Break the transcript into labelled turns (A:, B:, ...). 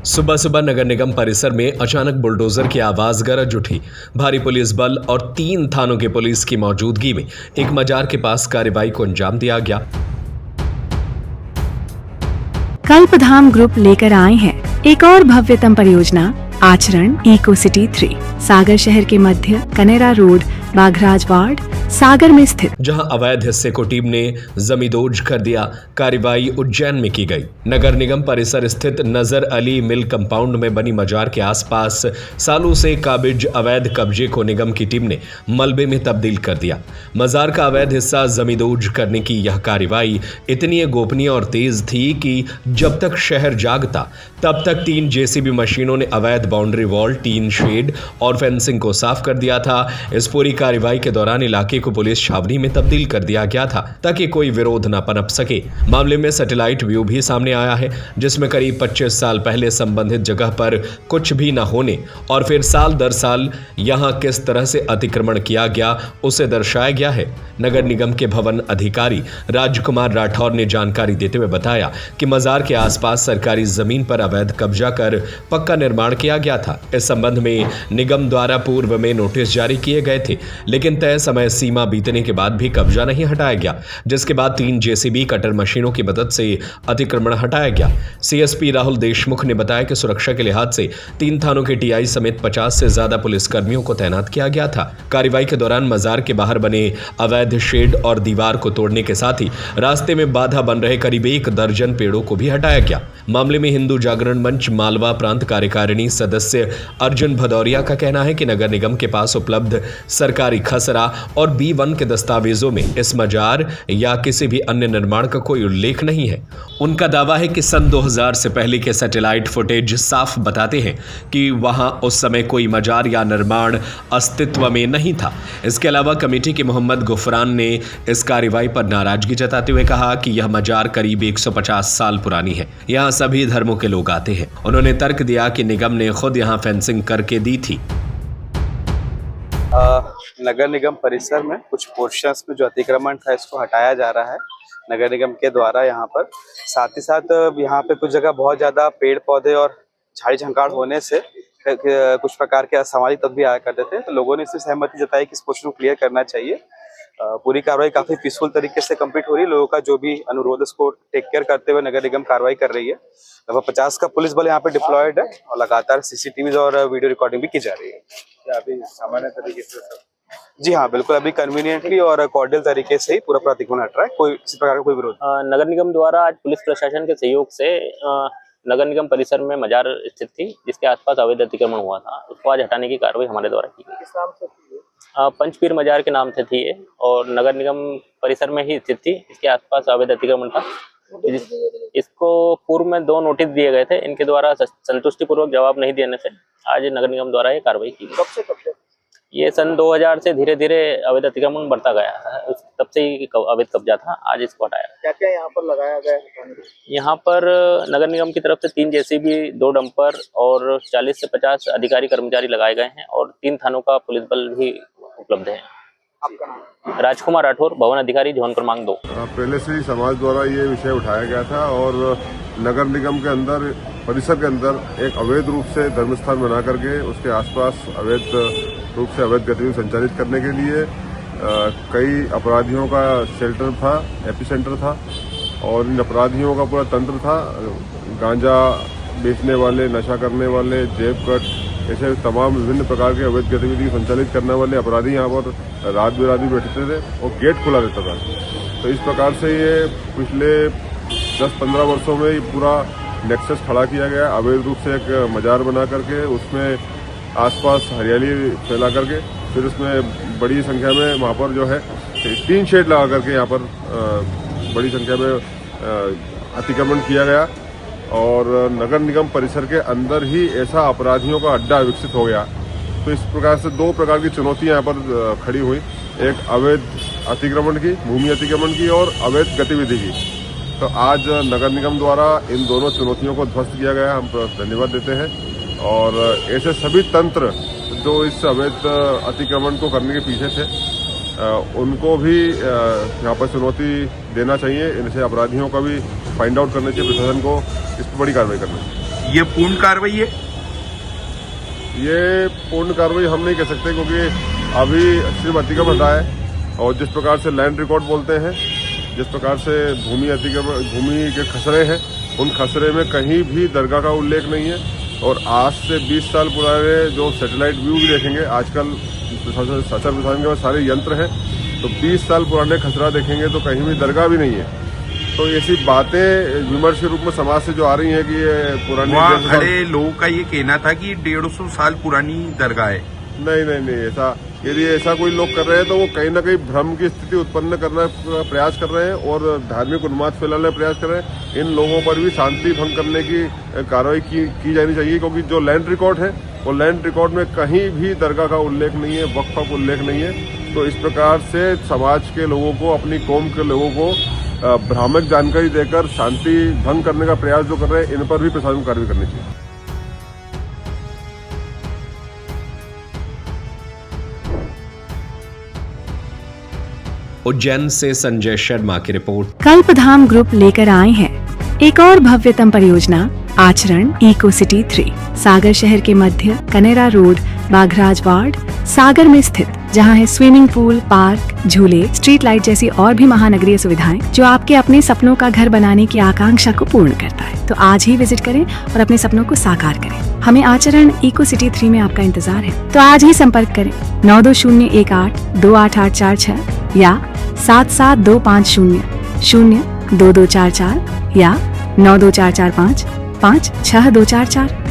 A: सुबह सुबह नगर निगम परिसर में अचानक बुलडोजर की आवाज गरज उठी। भारी पुलिस बल और 3 थानों के पुलिस की मौजूदगी में एक मजार के पास कार्रवाई को अंजाम दिया गया।
B: कल्पधाम ग्रुप लेकर आए हैं एक और भव्यतम परियोजना आचरण इको सिटी 3 सागर शहर के मध्य कनेरा रोड बाघराज वार्ड सागर में स्थित,
A: जहां अवैध हिस्से को टीम ने जमींदोज कर दिया। कार्रवाई उज्जैन में की गई। नगर निगम परिसर स्थित नजर अली मिल कंपाउंड में बनी मजार के आसपास सालों से काबिज अवैध कब्जे को निगम की टीम ने मलबे में तब्दील कर दिया। मजार का अवैध हिस्सा जमींदोज करने की यह कार्रवाई इतनी गोपनीय और तेज थी कि जब तक शहर जागता तब तक 3 जेसीबी मशीनों ने अवैध बाउंड्री वॉल, टीन शेड और फेंसिंग को साफ कर दिया था। इस पूरी कार्रवाई के दौरान इलाके को पुलिस छावनी में तब्दील कर दिया गया था ताकि कोई विरोध न पनप सके। मामले में सैटेलाइट व्यू भी सामने आया है, जिसमें करीब 25 साल पहले संबंधित जगह पर कुछ भी न होने और फिर साल दर साल यहां किस तरह से अतिक्रमण किया गया उसे दर्शाया गया है। नगर निगम के भवन अधिकारी राजकुमार राठौर ने जानकारी देते हुए बताया कि मजार के आसपास सरकारी जमीन पर अवैध कब्जा कर पक्का निर्माण किया गया था। इस संबंध में निगम द्वारा पूर्व में नोटिस जारी किए गए थे, लेकिन तय समय सीमा बीतने के बाद भी कब्जा नहीं हटाया गया, जिसके बाद 3 जेसीबी कटर मशीनों की मदद से अतिक्रमण हटाया गया। सीएसपी राहुल देशमुख ने बताया कि सुरक्षा के लिहाज से 3 थानों के टीआई समेत 50 से ज्यादा पुलिसकर्मियों को तैनात किया गया था। कार्रवाई के दौरान मजार के बाहर बने अवैध शेड और दीवार को तोड़ने के साथ ही रास्ते में बाधा बन रहे करीब 1 दर्जन पेड़ों को भी हटाया गया। मामले में हिंदू जागरण मंच मालवा प्रांत कार्यकारिणी सदस्य अर्जुन भदौरिया का कहना है कि नगर निगम के पास उपलब्ध सरकारी खसरा और B1 के दस्तावेजों में इस मजार या किसी भी अन्य निर्माण का कोई उल्लेख नहीं है। उनका दावा है कि सन 2000 से पहले के सैटेलाइट फुटेज साफ बताते हैं कि वहां उस समय कोई मजार या निर्माण अस्तित्व में नहीं था। इसके अलावा कमेटी के मोहम्मद गुफरान ने इस कार्रवाई पर नाराजगी जताते हुए कहा कि यह मजार करीब 150 साल पुरानी है। यहाँ सभी धर्मों के लोग आते हैं। उन्होंने तर्क दिया कि निगम ने खुद यहाँ फेंसिंग करके दी थी।
C: नगर निगम परिसर में कुछ पोर्शंस में जो अतिक्रमण था इसको हटाया जा रहा है नगर निगम के द्वारा यहाँ पर। साथ ही साथ यहाँ पे कुछ जगह बहुत ज़्यादा पेड़ पौधे और झाड़ी झंकाड़ होने से कुछ प्रकार के असामाजिक तत्व भी आया करते थे, तो लोगों ने इससे सहमति जताई कि इस पोर्शन को क्लियर करना चाहिए। पूरी कार्रवाई काफ़ी पीसफुल तरीके से कंप्लीट हो रही है। लोगों का जो भी अनुरोध उसको टेक केयर करते हुए नगर निगम कार्रवाई कर रही है। लगभग 50 का पुलिस बल यहाँ पे डिप्लॉयड है और लगातार सीसीटीवी और वीडियो रिकॉर्डिंग भी की जा रही है। क्या अभी सामान्य तरीके से? जी हाँ, बिल्कुल अभी कन्वीनियंटली और कॉर्डियल तरीके से ही पूरा अतिक्रमण हट रहा है। कोई किसी प्रकार का कोई विरोध।
D: नगर निगम द्वारा आज पुलिस प्रशासन के सहयोग से नगर निगम परिसर में मजार स्थित थी, जिसके आसपास अवैध अतिक्रमण हुआ था, उसको आज हटाने की कार्रवाई हमारे द्वारा की गई।
C: किस नाम से थी?
D: पंचपीर मजार के नाम से थी ये और नगर निगम परिसर में ही स्थित थी। इसके आसपास अवैध अतिक्रमण था। इसको पूर्व में 2 नोटिस दिए गए थे। इनके द्वारा संतुष्टिपूर्वक जवाब नहीं देने से आज नगर निगम द्वारा ये कार्रवाई की गई।
C: कब से कब तक?
D: ये सन 2000 से धीरे धीरे अवैध अतिक्रमण बढ़ता गया, तब से ही अवैध कब्जा था। आज इसको हटाया।
C: क्या क्या यहाँ पर लगाया गया है?
D: यहाँ पर नगर निगम की तरफ से 3 जेसीबी, 2 डंपर और 40 से 50 अधिकारी कर्मचारी लगाए गए हैं और 3 थानों का पुलिस बल भी उपलब्ध है।
C: आपका नाम?
D: राजकुमार राठौर, भवन अधिकारी, जोन क्रमांक 2।
E: पहले से ही समाज द्वारा ये विषय उठाया गया था और नगर निगम के अंदर परिसर के अंदर एक अवैध रूप से धर्मस्थान बना करके उसके आसपास अवैध रूप से अवैध गतिविधि संचालित करने के लिए कई अपराधियों का शेल्टर था, एपिसेंटर था और इन अपराधियों का पूरा तंत्र था। गांजा बेचने वाले, नशा करने वाले, जेब कट, ऐसे तमाम विभिन्न प्रकार के अवैध गतिविधि संचालित करने वाले अपराधी यहाँ पर रात बिरात भी बैठते थे और गेट खुला रहता था। तो इस प्रकार से ये पिछले 10-15 वर्षों में पूरा नेक्सस खड़ा किया गया। अवैध रूप से एक मजार बना करके उसमें आसपास हरियाली फैला करके फिर उसमें बड़ी संख्या में वहाँ पर जो है 3 शेड लगा करके यहाँ पर बड़ी संख्या में अतिक्रमण किया गया और नगर निगम परिसर के अंदर ही ऐसा अपराधियों का अड्डा विकसित हो गया। तो इस प्रकार से 2 प्रकार की चुनौतियां यहाँ पर खड़ी हुई, एक अवैध अतिक्रमण की, भूमि अतिक्रमण की और अवैध गतिविधि की। तो आज नगर निगम द्वारा इन दोनों चुनौतियों को ध्वस्त किया गया। हम धन्यवाद देते हैं और ऐसे सभी तंत्र जो इस अवैध अतिक्रमण को करने के पीछे थे उनको भी यहाँ पर चुनौती देना चाहिए। इनसे अपराधियों का भी फाइंड आउट करना चाहिए, प्रशासन को इस पर बड़ी कार्रवाई करना चाहिए।
F: ये पूर्ण कार्रवाई है?
E: ये पूर्ण कार्रवाई हम नहीं कह सकते, क्योंकि अभी सिर्फ अतिक्रमण हटा है, और जिस प्रकार से लैंड रिकॉर्ड बोलते हैं, जिस प्रकार से भूमि के खसरे हैं, उन खसरे में कहीं भी दरगाह का उल्लेख नहीं है। और आज से 20 साल पुराने जो सैटेलाइट व्यू भी देखेंगे, आजकल शासन विभाग के पास सारे यंत्र हैं, तो 20 साल पुराने खसरा देखेंगे तो कहीं भी दरगाह भी नहीं है। तो ऐसी बातें विमर्श के रूप में समाज से जो आ रही हैं कि ये पुरानी,
F: वहाँ खड़े लोगों का ये कहना था कि 150 साल पुरानी दरगाह है।
E: नहीं, ऐसा यदि ऐसा कोई लोग कर रहे हैं तो वो कहीं ना कहीं भ्रम की स्थिति उत्पन्न करना प्रयास कर रहे हैं और धार्मिक उन्माद फैलाने का प्रयास कर रहे हैं। इन लोगों पर भी शांति भंग करने की कार्रवाई की जानी चाहिए, क्योंकि जो लैंड रिकॉर्ड है वो लैंड रिकॉर्ड में कहीं भी दरगाह का उल्लेख नहीं है, वक्फ का उल्लेख नहीं है। तो इस प्रकार से समाज के लोगों को, अपनी कौम के लोगों को भ्रामक जानकारी देकर शांति भंग करने का प्रयास जो कर रहे हैं, इन पर भी प्रशासन को कार्रवाई करनी चाहिए।
A: उज्जैन से संजय शर्मा की रिपोर्ट।
B: कल्पधाम ग्रुप लेकर आए हैं एक और भव्यतम परियोजना आचरण इको सिटी 3, सागर शहर के मध्य कनेरा रोड, बाघराज वार्ड, सागर में स्थित, जहां है स्विमिंग पूल, पार्क, झूले, स्ट्रीट लाइट जैसी और भी महानगरीय सुविधाएं जो आपके अपने सपनों का घर बनाने की आकांक्षा को पूर्ण करता है। तो आज ही विजिट करें और अपने सपनों को साकार करें। हमें आचरण इको सिटी 3 में आपका इंतजार है, तो आज ही संपर्क करें 9201828846 या 7725002244 या 92445 56244।